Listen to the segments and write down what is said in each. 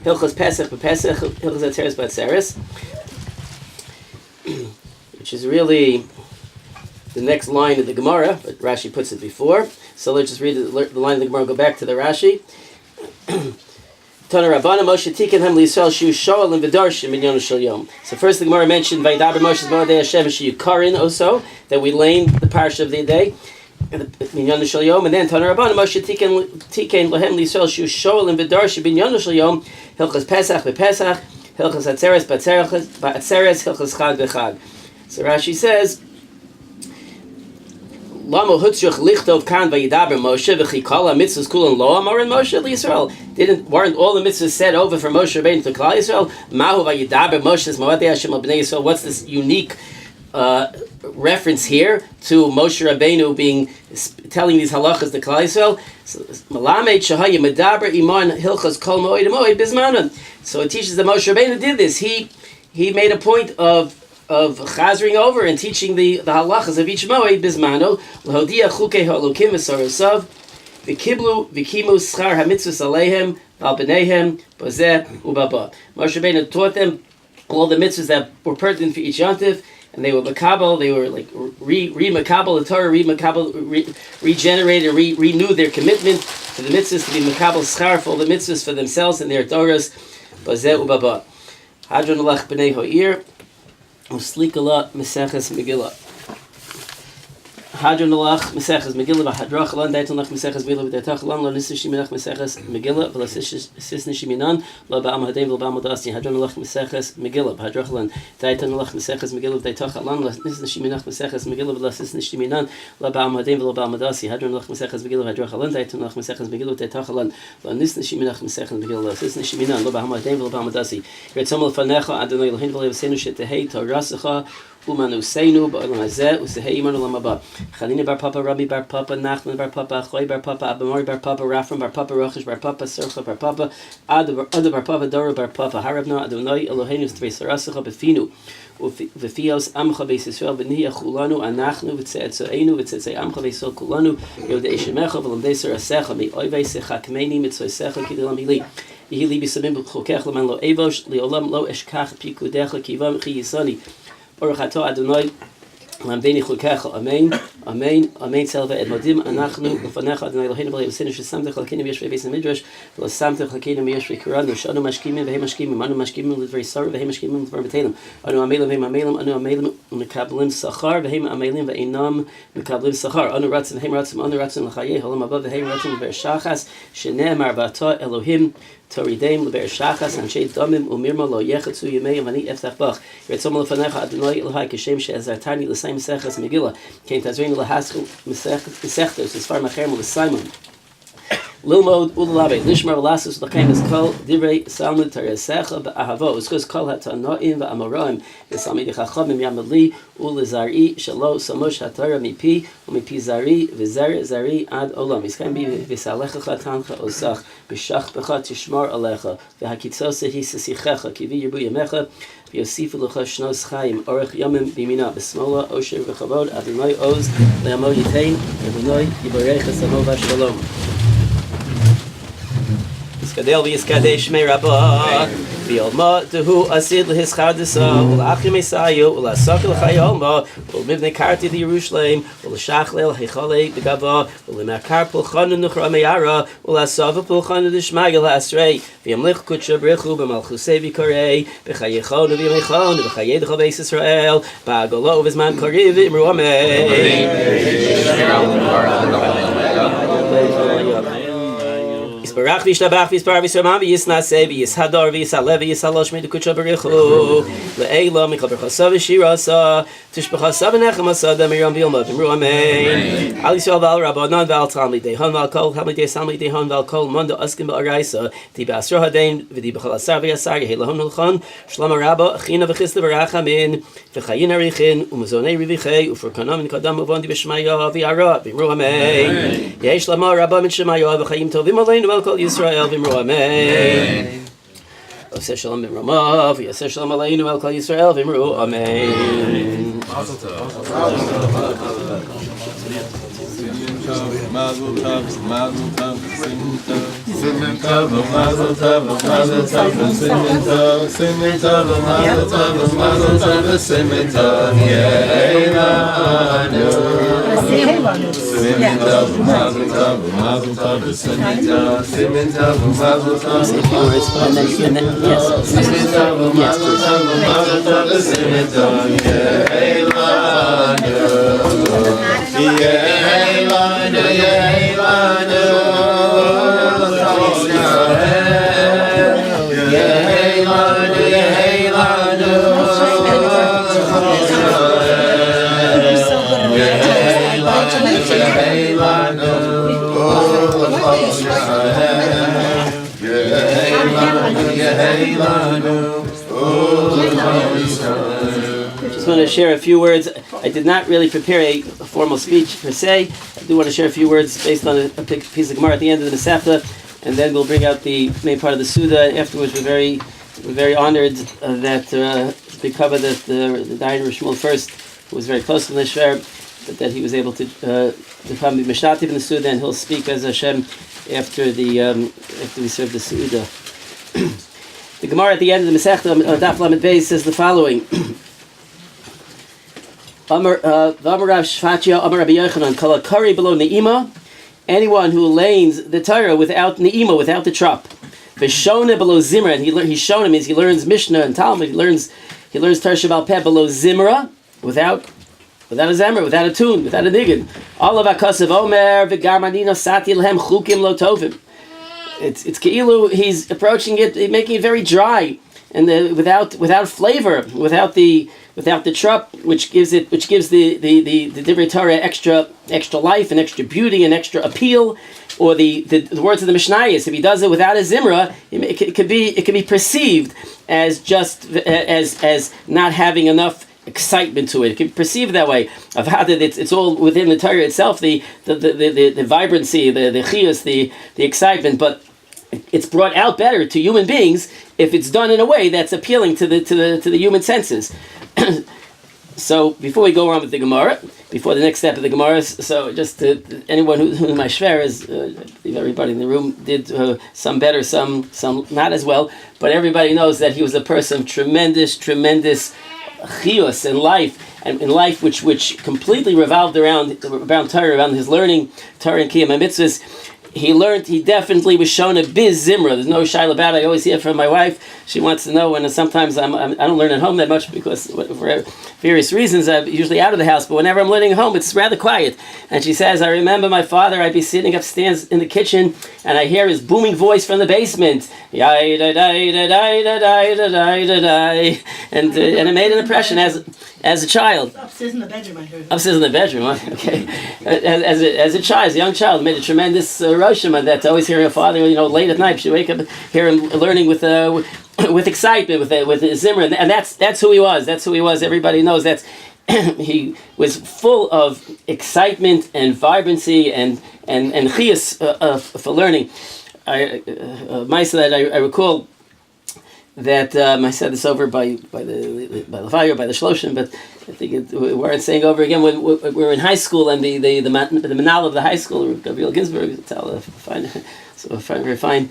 Hilchos Pesach b'Pesach, Hilchos Atzeres b'Atzeres, which is really the next line of the Gemara, but Rashi puts it before. So let's just read the line of the Gemara, go back to the Rashi. Tana Rabbana Moshe Tiken Hem L'Yisrael Shu Shoel and V'Darshim Minyan Shel Yom. So first the Gemara mentioned Vaydaber Moshe's Moedei Hashem Shu Karin also, that we lane the parsha of the day, Minyan Shel Yom, and then Tana Rabbana Moshe Tiken Lohem L'Yisrael Shu Shoel and V'Darshim Minyan Shel Yom, Hilchos Pesach b'Pesach, Hilchos Atzeres b'Atzeres, Hilchos Chag b'Chag. So Rashi says, Lama Hutzrich Lichtov Kan Vayidaber Moshe V'Chikala Mitzvahs Kulan Lo Amarin Moshe L'Yisrael. Weren't all the mitzvahs said over for Moshe Rabbeinu to Klal Yisrael? Mahu Vayidaber Moshe's Moedei Hashem Al Bnei Yisrael. What's this unique reference here to Moshe Rabbeinu being telling these halachas to Klal Yisrael? Malamed Shahaya Medaber Iman Hilchas Kol Moed Moed Bizmanan. So it teaches that Moshe Rabbeinu did this. He made a point of chazering over and teaching the halachas of each moed bismano l'hodia chukei ha'elokim v'sarasav v'kiblu v'kimu schar hamitzvus aleihem v'al b'neihem b'zeh u'baba. Moshe Rabbeinu taught them all the mitzvahs that were pertinent for each yontif, and they were makabel. They were like re-makabel the Torah, regenerated, renew their commitment to the mitzvahs, to be makabel schar for all the mitzvahs for themselves and their Torahs b'zeh u'baba. Hadron alach b'nei ha'ir Uslikala Meseches Megillah. Hadron Alach Meseches Megillah. Hadrach Lan Daiton Lach Meseches Megillah. V'Daitach Lan Lo Nisnish Minach Meseches Megillah. V'Lasisnish Minan Lo Ba'am Hadein Lo Ba'am Adasi. Hadron Alach Meseches Megillah. Hadrach Lan Daiton Alach Meseches Megillah. V'Daitach Lan Lo Nisnish Minach Meseches Megillah. V'Lasisnish Minan Lo Ba'am Hadein Lo Ba'am Adasi. Hadron Alach Meseches Megillah. Hadrach Lan Daiton Alach Meseches Megillah. V'Daitach Lan Lo Nisnish Minach Meseches Megillah. V'Lasisnish Minan Lo Ba'am Hadein Lo Ba'am Adasi. Yitzomel Fanecha Adonai Eloheinu V'Leivasenu Shetehei Torasecha Umanu Seinu Ba'olam Hazeh Usehei Imanu Olam Haba. Chalina Bar Papa, Rabbi Bar Papa, Nachman Bar Papa, Achoy Bar Papa, Abamori Bar Papa, Rafram Bar Papa, Rochesh Bar Papa, Sercha Bar Papa, Ada Bar Papa, Dora Bar Papa, Harabna Adonai Eloheinu Tvei Sarasecha Befinu V'Fios Amcha Beis Yisrael V'Nihi Achulanu Anachnu V'Tze'etzoeinu V'Tze'etzei Amcha Beisol Kulanu Yodei Shemecha V'Lamdei Sarasecha Me'oivei Secha Kmeini Mitzvoisecha Kidilam Hili Yihili B'Samim B'Chokech L'man Lo Evosh Li'olam Lo Eshkach Pikudecha Kivam Chi Yisani Baruch Ato Adonai Lamdeni Chukecha Amen Amen Amen Selva Edmodim Anachnu L'Fanecha Adonai Eloheinu V'Leivasenu Shesamtech L'Keinu V'Yeshvei Beis HaMidrash V'Samtech L'Keinu V'Yeshvei Kiran V'Shanu Mashkimim V'Hem Mashkimim Anu Mashkimim L'Dvei Sarah V'Hem Mashkimim L'Dvar B'Telem Anu Amelim V'Hem Amelim Anu Amelim M'Kablim Sachar V'Hem Amelim V'Einam M'Kablim Sachar Anu Ratzim V'Hem Ratzim Anu Ratzim L'Chayei Holam Haba V'Hem Ratzim L'Ber Shachas Shene'emar V'Ata Elohim Torideim L'Ber Shachas Anshei Damim U'Mirma Lo Yechatzu Yemei Avani Eftach Bach Yitzom L'Fanecha Adonai Elohai Kishem She'ezartani L'Sai Meseches Megillah Kein Tazrein L'Haskell Mesechtos Esfar Macher L'Simon Lilmod Ulalabe Lishmar Lasus L'Chaim is Kol Divrei Salmud Taresecha B'Ahavo Uskos Kol HaTanoim V'Amoraim V'Salmid Chachamim Yamadli Ulazari Shalo Samosh HaTorah Mipi Umipi Zari V'Zer Zari Ad Olam Yischaim Bi V'Salecha Tancha Osach B'Shach B'Cha Tishmar Alecha V'Hakitzos Hisasichecha Kivi Yerbu Yemecha V'Yosifu L'Cha Shnos Chaim Orech Yomim B'Mina B'Smola Osher V'Chavod Adonai Oz Le'amo Yitain Adonai Yibarech Esamo V'Shalom Skadel v'yiskadei shmei Rabbah v'yolma tehu asid l'hischar desa u'l'achim esayu u'l'asak l'chayolma u'l'mivnei karti d'Yerushalayim u'l'shachlei l'hechalei d'gava u'l'makar pulchanu nuchra meyara u'l'asav pulchanu d'shmagel ha'asrei v'yamlich kutsha b'rechu b'malchusei v'korei v'chayechonu v'yamechonu v'chayedecha b'eis Yisrael ba'agolo v'zman kariv v'imru amei Barach v'ishtabach v'yispar v'yisramam v'yisnaseh v'yishadar v'yishalev v'yishalosh me'dukutcha b'richu le'ela michal b'chasav v'shirasa tishb'chasav v'nechem asada miram v'yilma v'imru amen Al Yisrael v'al Rabbanan v'al Talmidei Han v'al Kol Talmidei Talmidei Han v'al Kol Manda Askin b'Araisa Di b'Asra Hadein v'di b'chal Asar v'Yasar Yehi lahon l'chan Shlama Rabba Achina v'chisda v'rachamin v'chayin harichin u'mazonei rivichei u'furkanam v'kadam u'vondi v'shmaya v'yara v'imru amen Yehi Shlama Rabba min Shemaya v'chayim tovim aleinu Kol Yisrael v'imru amen. Yaseh shalom b'imromav, Yaseh shalom aleinu el Kol Yisrael v'imru amen. Mazel tov, mazel tov, Simin tov, mazel tov, mazel tov, simin tov, simin tov, mazel tov, mazel tov, simin tov, yeilanu. Simin tov, mazel tov, mazel tov, simin tov, simin tov, mazel tov, simin tov, mazel tov, mazel tov, simin tov, yeilanu. Yeilanu, yeilanu. Just want to share a few words. I did not really prepare a formal speech per se. I do want to share a few words based on a piece of Gemara at the end of the Masechta, and then we'll bring out the main part of the Suda. Afterwards, we're very honored that we cover that the dying Shmuel first, who was very close to the Nishver, but that he was able to become Mishnativ in the Suda, and he'll speak as Hashem after we serve the Suda. The Gemara at the end of the Masechta, Daf Lamed Beis, says the following. Amar Rav Shvatia, Amar Rabbi Yochanan, Kol hakari below ne'ima, anyone who lanes the Torah without ne'ima, without the trop. V'shona below zimra, and he's shown him means he learns Mishnah and Talmud. He learns Torah Shabbat Peh below zimra, without a zemra, without a tune, without a niggin. All of akasav omer v'gamanina sati lehem chukim lo tovim. It's keilu he's approaching it, making it very dry and without flavor, without the trop, which gives the Divrei Torah extra life and extra beauty and extra appeal, or the words of the Mishnayos. If he does it without a zimra, it could be perceived as just as not having enough excitement to it. It can be perceived that way. Of how that it's all within the Torah itself, the vibrancy, the chiyus, the excitement, but it's brought out better to human beings if it's done in a way that's appealing to the human senses. So before we go on with the Gemara, before the next step of the Gemara, so just anyone who my shver is, I believe everybody in the room did some better, some not as well, but everybody knows that he was a person of tremendous chiyus in life, and in life which completely revolved around Torah, around his learning Torah and Kiyam HaMitzvahs. He definitely was shown a biz zimra. There's no shy about it. I always hear from my wife. She wants to know, and sometimes I don't learn at home that much because for various reasons I'm usually out of the house. But whenever I'm learning at home, it's rather quiet. And she says, I remember my father. I'd be sitting upstairs in the kitchen, and I hear his booming voice from the basement. And it made an impression as a child. Upstairs in the bedroom, I heard. Upstairs in the bedroom, okay. As a child, as a young child, made a tremendous Roshima that always hearing a father, late at night, she'd wake up, hear him learning with excitement, with zimmer, and that's who he was. That's who he was. Everybody knows that he was full of excitement and vibrancy and chiyus for learning. I recall that I said this over by the fire, by the Shloshim, but I think we weren't saying over again when we were in high school, and the manal of the high school, Gabriel Ginsburg, very fine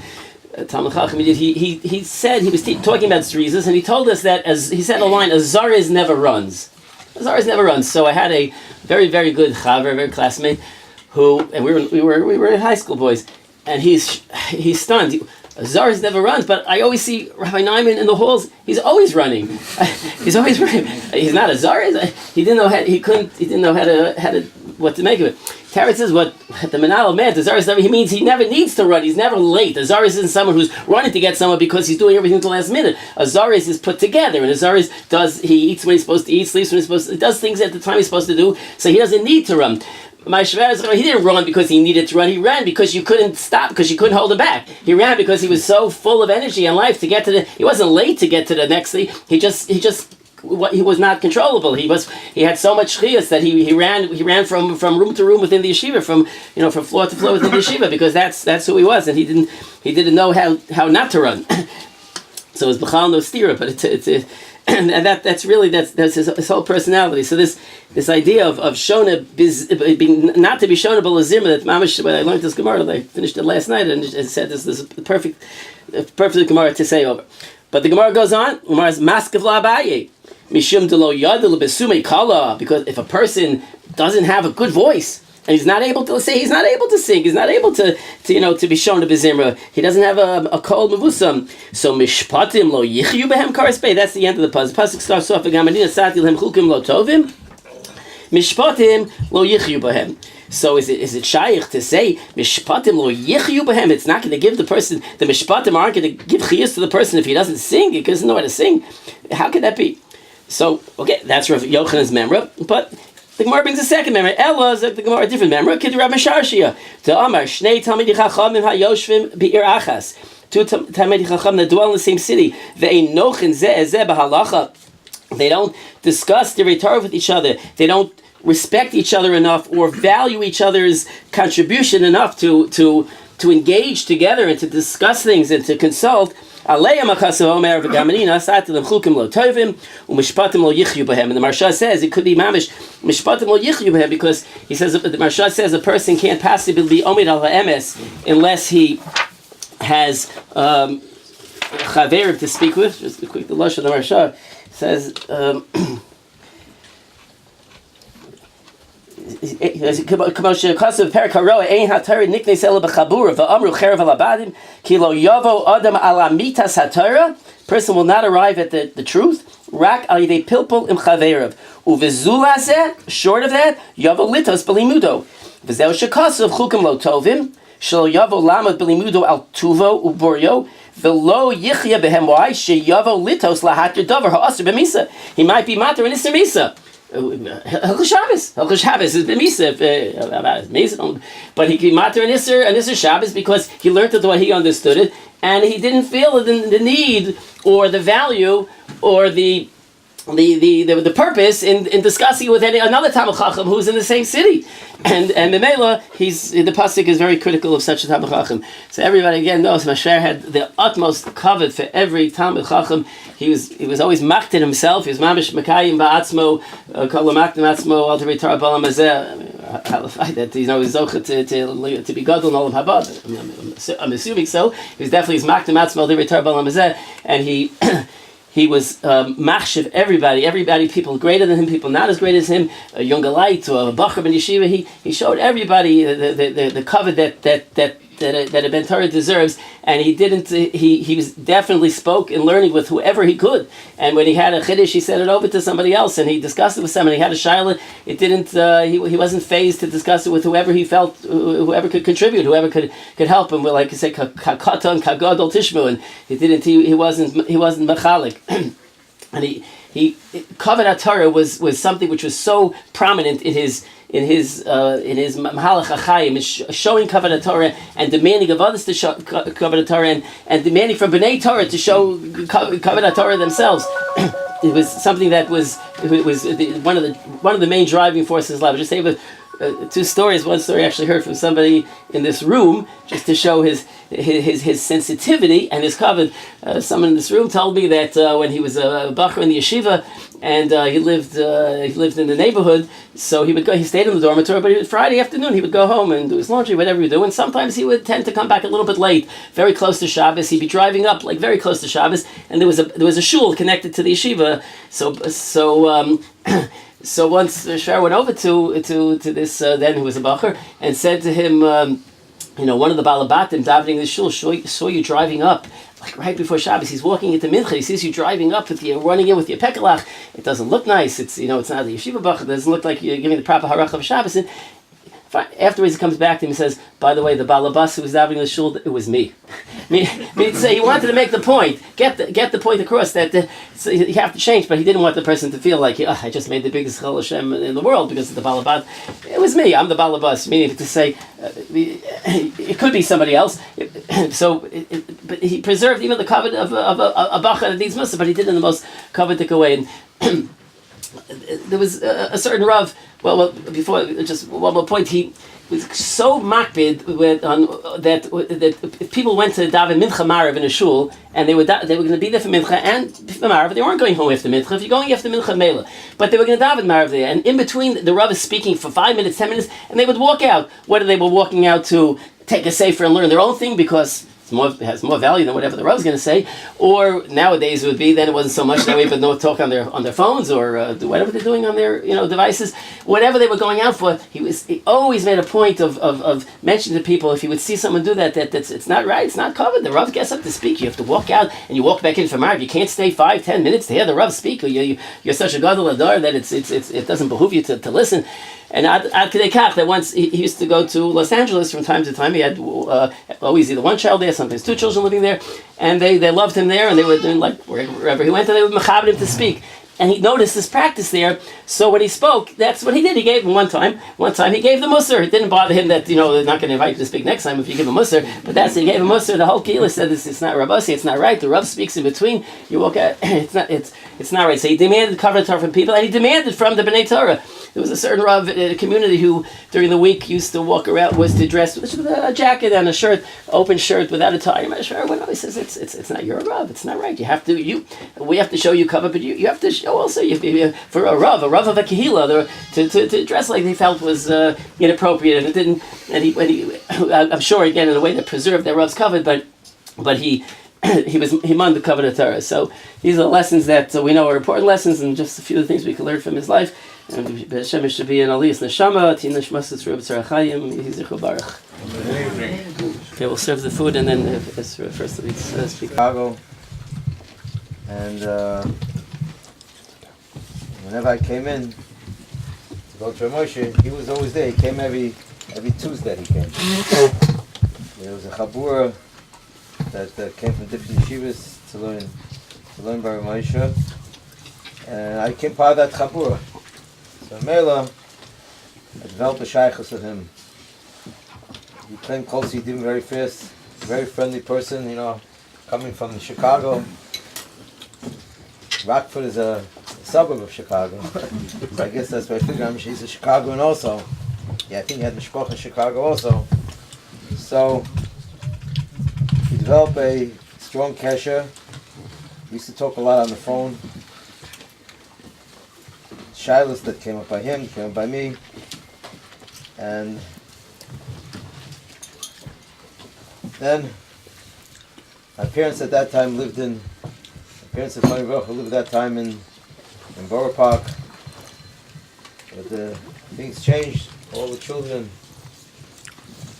Talmud Chacham. He said he was talking about tzrizas, and he told us that he said a line: "A zariz never runs." A zariz never runs. So I had a very very good chaver, very classmate, and we were in high school boys, and he's stunned. Zariz never runs, but I always see Rabbi Nyman in the halls. He's always running. He's always running. He's not a Zariz. He didn't know what to make of it. Tarot says what the Menal meant. The Zariz, he means he never needs to run. He's never late. A Zariz isn't someone who's running to get someone because he's doing everything to the last minute. A Zariz is put together, and a Zariz he eats when he's supposed to eat, sleeps when he's supposed to. He does things at the time he's supposed to do, so he doesn't need to run. My shver, he didn't run because he needed to run. He ran because you couldn't stop, because you couldn't hold him back. He ran because he was so full of energy and life to get to he wasn't late to get to the next thing. He was not controllable. He had so much chiyus that he ran from room to room within the yeshiva, from floor to floor within the yeshiva, because that's who he was, and he didn't know how not to run. So it was b'chal no stira, but and that's his whole personality. So this idea of shona being not to be shona b'lazirma, that mamash, when I learned this Gemara, I finished it last night and it said this is perfect Gemara to say over. But the Gemara goes on. Gemara is maskav la'abaye mishum delo yadel besume kala, because if a person doesn't have a good voice, and he's not able to sing, he's not able to be shown to bezimra. He doesn't have a kol mevusam. So mishpatim lo yichyu behem karspe. That's the end of the pasuk. Pasuk starts off v'gamanina satil hem chukim lo tovim. Mishpatim lo yichyu behem. So is it shaykh to say mishpatim lo yichyu behem? It's not going to give the person, the mishpatim aren't going to give chiyus to the person if he doesn't sing. He doesn't know how to sing. How could that be? So okay, that's Rav Yochanan's memra, but the Gemara brings a second memory. Ella is like the Gemara, a different memory. Kid Rav Mesharshia. To Amar Shnei Talmidei Chachamim HaYoshvim Be'ir Achas. Two Talmidei Chachamim that dwell in the same city. Ve'einochin zeh b'halacha. They don't discuss the Torah with each other. They don't respect each other enough or value each other's contribution enough to engage together and to discuss things and to consult. Aleim akasav omer v'gamanina sat them chukim lo tovim u'mishpatim lo yichyu b'hem. And the Marsha says it could be mamish mishpatim lo yichyu b'hem, because he says, the Marsha says a person can't possibly be omid al ha'emes unless he has chaverim to speak with. Just a quick, the lush of the Marsha says. Person will not arrive at the truth. Short of that, yavo litos belimudo. V'zeu shekasav chukim lo tovim shelo yavo lamad belimudo al tuvo uboryo. V'lo yichya behem. Why sheyavo litos lahat davar ha'aser b'misa? He might be mater in his misa. Hilchos Shabbos is b'misa, but he can matter an Isser Shabbos because he learned it the way he understood it, and he didn't feel the need or the value or the purpose in discussing it with another Talmid Chacham who's in the same city, and Memela, the pasuk is very critical of such a Talmid Chacham. So everybody again knows Masher had the utmost kavod for every Talmid Chacham. He was always maktin himself. He was mamish mekayim ba'atzmo, kol maktim atzmo al tevei Torah b'olam hazeh. That he's zocheh to be gadol in all of Habad. I'm assuming so. He was definitely maktim atzmo al tevei Torah b'olam hazeh, and he was machshav everybody, people greater than him, people not as great as him, a younger light, or a bacher ben yeshiva. He showed everybody the cover that a Ben Torah deserves, and he didn't. He was definitely spoke in learning with whoever he could. And when he had a chiddush, he sent it over to somebody else, and he discussed it with somebody. He had a shaila. It didn't. He wasn't phased to discuss it with whoever he felt, whoever could contribute, whoever could help him. Like you say, katan kagadol tishmu, and he didn't. He wasn't mechalik, and he Kavod Torah was something which was so prominent in his Mahalach HaChaim, is showing Kavod Torah and demanding of others to show Kavod Torah and demanding from Bnei Torah to show Kavod Torah themselves. It was something that was one of the main driving forces. I'll just say with two stories. One story I actually heard from somebody in this room, just to show his sensitivity and his kavod. Someone in this room told me that when he was a bacher in the yeshiva, and he lived in the neighborhood, so he would go. He stayed in the dormitory, but Friday afternoon he would go home and do his laundry, whatever he would do. And sometimes he would tend to come back a little bit late, very close to Shabbos. He'd be driving up like very close to Shabbos, and there was a shul connected to the yeshiva. So once Shar went over to this then who was a bacher and said to him, one of the balabatim davening the shul saw you driving up like right before Shabbos. He's walking into mincha. He sees you driving up running in with your pekelach. It doesn't look nice. It's it's not the yeshiva bacher. It doesn't look like you're giving the proper harach of Shabbos. And afterwards he comes back to him and says, by the way, the balabas who was davening the shul, it was me. So he wanted to make the point, get the point across that so you have to change, but he didn't want the person to feel like, I just made the biggest chol Hashem in the world because of the balabas. It was me. I'm the balabas, meaning to say it could be somebody else. But he preserved even the kavod of a bacha that needs mussar, but he did it in the most kavodic way. And there was a certain Rav. Well, before just one more point, he was so makbid that if people went to daven mincha marav in a shul and they were going to be there for mincha and for marav, they weren't going home after mincha. If you're going after mincha mela, but they were going to daven marav there, and in between the Rav is speaking for 5 minutes, 10 minutes, and they would walk out. Whether they were walking out to take a sefer and learn their own thing because it has more value than whatever the Rav is going to say, or nowadays it would be then it wasn't so much that way, but no talk on their phones or do whatever they're doing on their devices, whatever they were going out for. He always made a point of mentioning to people if you would see someone do that it's not right, it's not covered. The Rav gets up to speak, you have to walk out and you walk back in for Marav. You can't stay 5-10 minutes to hear the Rav speak. Or you're such a gadol adar that it doesn't behoove you to listen. And ad kedei kach that once he used to go to Los Angeles from time to time. He had always either one child there, sometimes two children living there, and they loved him there, and they were doing like wherever he went, and they would mechabed him to speak. And he noticed this practice there. So when he spoke, that's what he did. He gave him one time he gave the musar. It didn't bother him that they're not going to invite you to speak next time if you give a musar. But that's he gave a musar. The whole kehillah said it's not Rabbasi, it's not right. The Rav speaks in between. You walk out. It's not right. So he demanded cover Torah from people, and he demanded from the Bnei Torah. There was a certain Rav in a community who during the week used to walk around, was to dress with a jacket and a shirt, open shirt without a tie. He says it's not your Rav. It's not right. We have to show you cover, but you have to show also for a Rav of a kehillah to dress like they felt was inappropriate, and it didn't. And I'm sure again in a way that preserved their Rav's cover, but he man the cover of Torah. So these are lessons that we know are important lessons, and just a few of the things we can learn from his life. And Hashem should be an aliyas neshama, tinash masas rub tzarachayim, yizichu baruch. Okay, we'll serve the food and then first let's speak. Chicago, and whenever I came in to go to Moshe, he was always there. He came every Tuesday. He came. There was a chabura that came from different yeshivas to learn by Moshe, and I became part of that chabura. So Mela, I developed a shaykhus with him. He came close, he did very fast, very friendly person, coming from Chicago. Rockford is a suburb of Chicago. So I guess that's why I figured he's a Chicagoan also. Yeah, I think he had mishpach in Chicago also. So he developed a strong kesher. We used to talk a lot on the phone. Shilas that came up by him, came up by me, and then my parents at that time lived in Borough Park, but things changed. All the children,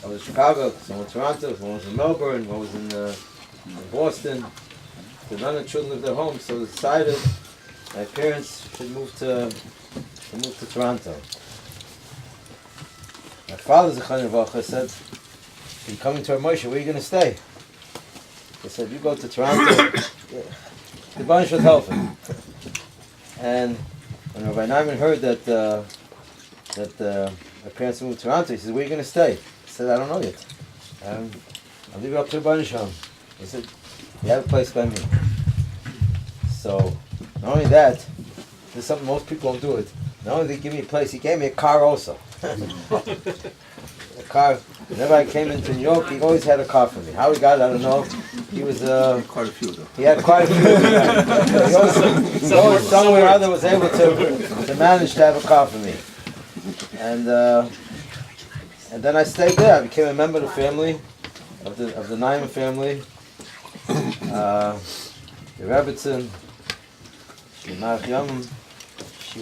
I was in Chicago, some was in Toronto, one was in Melbourne, one was in Boston. So none of the children lived at home, so they decided my parents should move to Toronto. My father, Zechariah Vacha, said, "You're coming to our Moshe, where are you going to stay?" They said, "You go to Toronto, the bunch would help him." And when Rabbi Naiman heard that my parents moved to Toronto, he said, "Where are you going to stay?" I said, "I don't know yet. I'll leave it up to the bunch." He said, "You have a place by me." So, not only that, this is something most people don't do it. Not only did he give me a place, he gave me a car also. A car. Whenever I came into New York, he always had a car for me. How he got it, I don't know. He was Quite a few though. he had quite a few. He always somewhere or other was able to manage to have a car for me. And then I stayed there. I became a member of the family, of the Naiman family. The Rebbitzin, she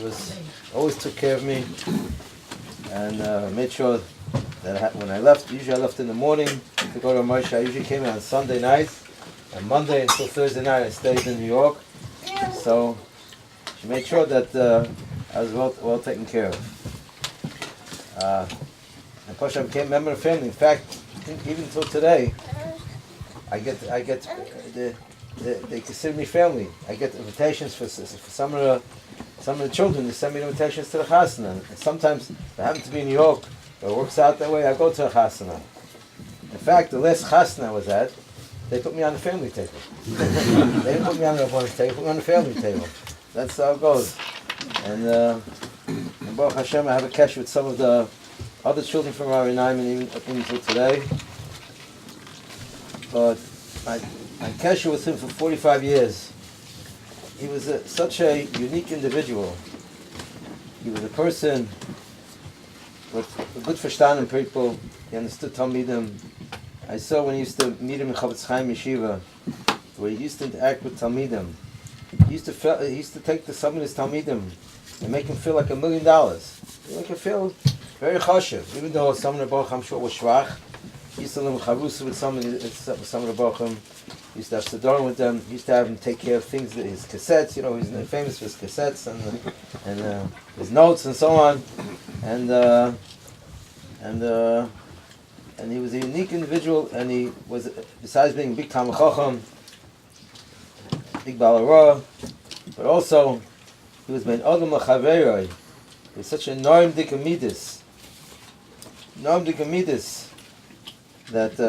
always took care of me, and made sure that when I left, usually I left in the morning to go to Moshe. I usually came in on Sunday night, and Monday until Thursday night I stayed in New York. So she made sure that I was well taken care of. And plus I became a member of the family. In fact, even till today, they consider me family. I get invitations for some of the children. They send me invitations to the chasana. And sometimes, if I happen to be in New York, or it works out that way, I go to a chasana. In fact, the last chasana I was at, they put me on the family table. They didn't put me on the one table, they put me on the family table. That's how it goes. And Baruch Hashem, I have a cash with some of the other children from Rabbi Naiman even until today. But my kesher with him for 45 years. He was such a unique individual. He was a person with a good verstanden people. He understood Talmidim. I saw when he used to meet him in Chavetz Chaim Yeshiva, where he used to interact with Talmidim. He used to take some of his Talmidim and make him feel like $1 million. He make him feel very chashiv, even though some of the Baruch I'm sure was schwach. He used to live in Charusa with some of the Baruchim. He used to have Siddur with them. He used to have him take care of things, his cassettes. You know, he's famous for his cassettes and his notes and so on. And he was a unique individual. And he was, besides being a big Talmid Chacham, big Balarah, but also he was ben Adam Lachaveroi. He was such a Noam Dikamidis. Noam Dikamidis. That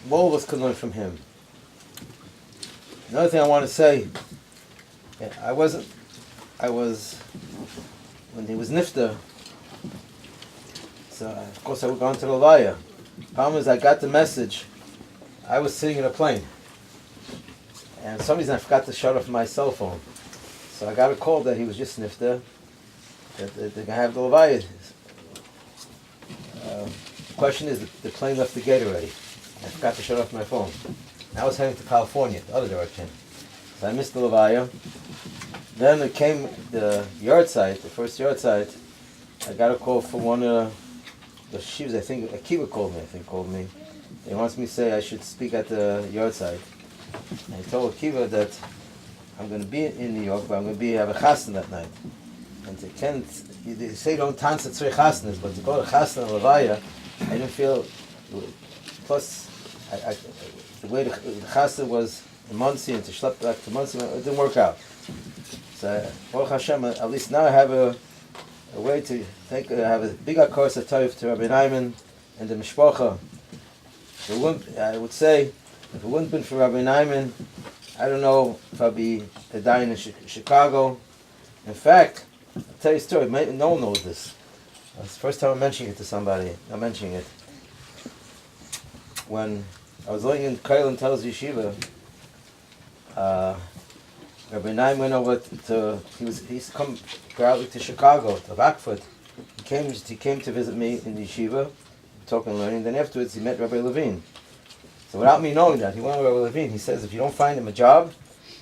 all of us could learn from him. Another thing I want to say, I was when he was nifta. So of course I would go on to the lawyer. Problem is I got the message. I was sitting in a plane, and for some reason I forgot to shut off my cell phone. So I got a call that he was just nifta. That they're gonna have the lawyer. The question is, the plane left the gate already. I forgot to shut off my phone. I was heading to California, the other direction. So I missed the Levaya. Then it came the yard site, the first yard site. I got a call from one of the shivs, I think, Akiva called me. He wants me to say I should speak at the yard site. And I told Akiva that I'm going to be in New York, but I'm going to have a chasna that night. And they say don't dance at three chasnas, but to go to chasna and Levaya, I didn't feel. Plus, the way the chasna was in Muncie and to schlep back to Muncie, it didn't work out. So, Baruch Hashem, at least now I have a way to think. I have a big course of Torah to Rabbi Naiman and the Mishpacha. I would say, if it wouldn't have been for Rabbi Naiman, I don't know if I'd be dying in Chicago. In fact, I'll tell you a story. No one knows this. It's the first time I'm mentioning it to somebody. I'm mentioning it. When I was living in Kailan Tel's Yeshiva, Rabbi Naim went over he used to come proudly to Chicago, to Rockford. He came to visit me in the Yeshiva, talking and learning. Then afterwards he met Rabbi Levine. So without me knowing that, he went to Rabbi Levine. He says, if you don't find him a job,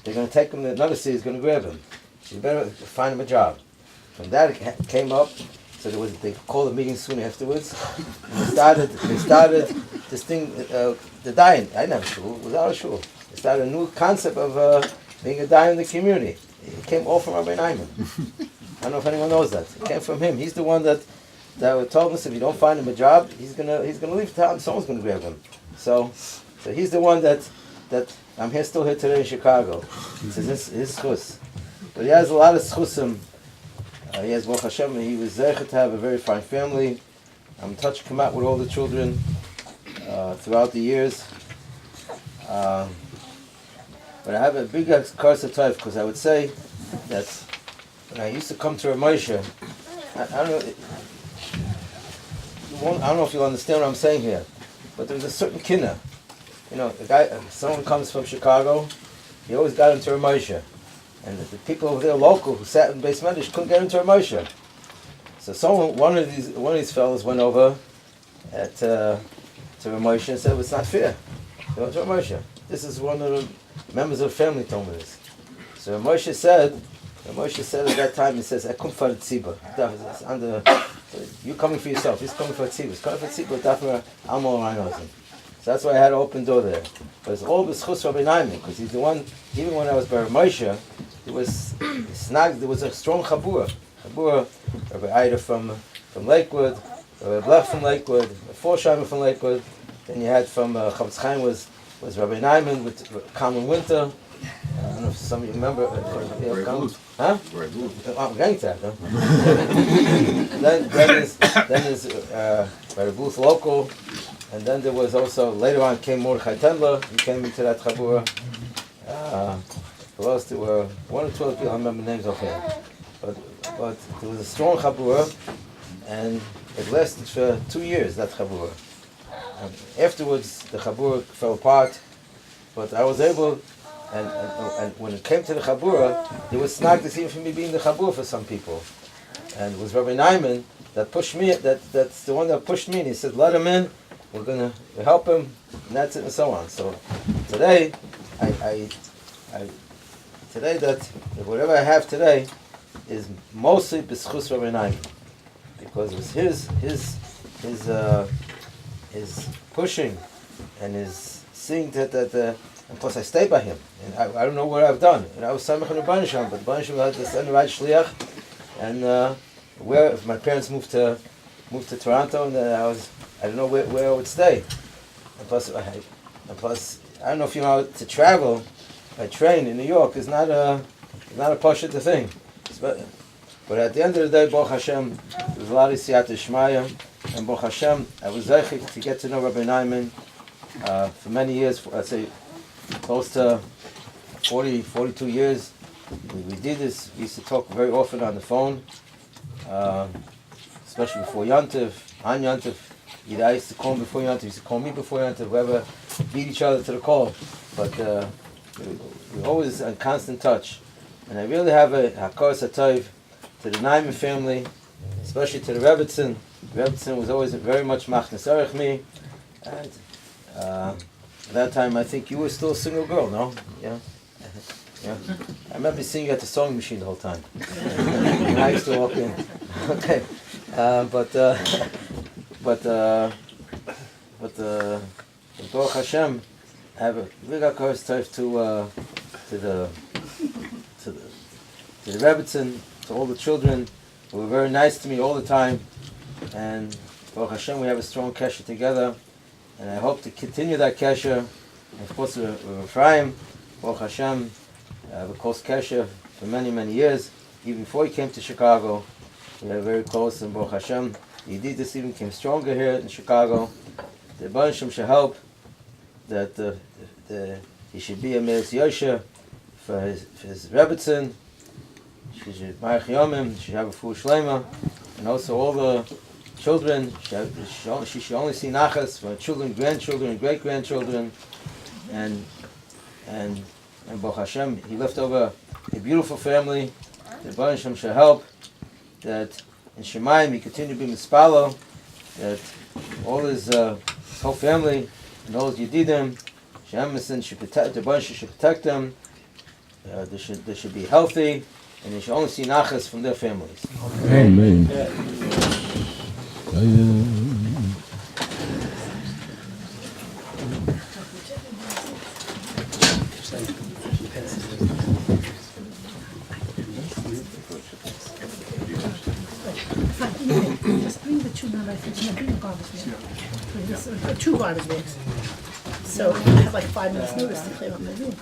they're going to take him to another city, is going to grab him. So you better find him a job. From that it came up. So they called a meeting soon afterwards. And they started this thing, the dying. I didn't have a shul, it was out of shul. They started a new concept of being a dye in the community. It came all from Rabbi Naiman. I don't know if anyone knows that. It came from him. He's the one that told us if you don't find him a job, he's gonna leave town. Someone's gonna grab him. So he's the one that I'm still here today in Chicago. He says his schus. But he has a lot of schusim. He has Baruch Hashem. He was zeichet to have a very fine family. I'm in touch, come out with all the children throughout the years. But I have a big curse of type because I would say that when I used to come to Ramosha, I don't know if you'll understand what I'm saying here, but there was a certain kinna. You know, someone comes from Chicago, he always got into Ramosha. And the people over there local who sat in Beis Medrash couldn't get into Ramosha. So one of these fellows went over to Ramosha and said, well, it's not fair. They went to Ramosha. This is one of the members of the family told me this. So Moshe said at that time, he says, I come for the tzibur. You coming for yourself, he's coming for the tzibur. He's coming for the tzibur, dafür Almo Reinhausen. So that's why I had an open door there. But it's all b'schus Rabbi Naiman, because he's the one, even when I was by Moshe, there was a strong chabura. Rabbi Ida from Lakewood, Rabbi Blech from Lakewood, Forsheimer from Lakewood. Then you had from Chavetz Chaim was Rabbi Naiman with Common Winter. I don't know if some of you remember. Huh? I'm getting to that. Huh? then is Rabbi Booth local, and then there was also later on came Mordechai Tendler. He came into that chabura. Who else? There were one or two other people. I don't remember names offhand. But but there was a strong chabura, and it lasted for 2 years, that chabura. Afterwards, the chabura fell apart, but I was able, and when it came to the chabura, there was snagdus even for me being the chabura for some people. And it was Rabbi Nyman that pushed me, that's the one that pushed me, and he said, let him in, we're going to help him, and that's it, and so on. So today, today that whatever I have today is mostly b'schus Rabbi Nyman, because it was his pushing and his seeing that and plus I stayed by him, and I don't know what I've done, and I was samech on the Banisham, but Banisham had to send the right shliach, and where if my parents moved to Toronto, and I don't know where I would stay, and plus I don't know if you know to travel by train in New York is not a pashut thing, but at the end of the day, Baruch Hashem, there was a lot of siyata shmaya, and Baruch Hashem, I was zeichik to get to know Rabbi Nyman for many years. I'd say close to 42 years. We did this. We used to talk very often on the phone, especially before Yantiv, on Yantiv. Either I used to call him before Yantiv, he used to call me before Yantiv. Whoever beat each other to the call, but we're always in constant touch. And I really have a hakar satayv to the Nyman family, especially to the Rebbitzin. Rebbitzin was always very much machnes arich me, and at that time I think you were still a single girl, no? Yeah. Yeah. I remember seeing you at the sewing machine the whole time. And I used to walk in. Okay. But Baruch Hashem, I have a big hakar satayv to the Rebbitzin, to all the children who were very nice to me all the time, and Baruch Hashem, we have a strong kesher together, and I hope to continue that kesher. And of course, with Ephraim, Baruch Hashem, I have a close kesher for many, many years. Even before he came to Chicago, we were very close, and Baruch Hashem, the Yedidus even came stronger here in Chicago. The Banishim should help that he should be a Meis Yosha for his Rebbitzin. She should Marich Yomim, she should have a full Shlema, and also all the children, she should only see Nachas for children, grandchildren, and great-grandchildren, and Baruch Hashem, he left over a beautiful family. The Baruch Hashem should help that in Shemayim he continue to be Mispalo, that all his whole family and all his Yedidim, Shemesin should protect, the Baruch Hashem should protect them, they should be healthy, and they should only see nachas from their families. Amen. Just bring the two non-refugee and bring the garbage bag. 2 garbage bags. So I have like 5 minutes notice to clear up my room.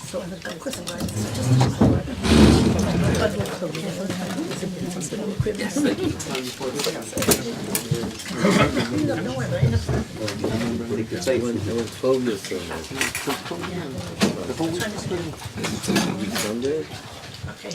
So of course I'm writing. So just Okay.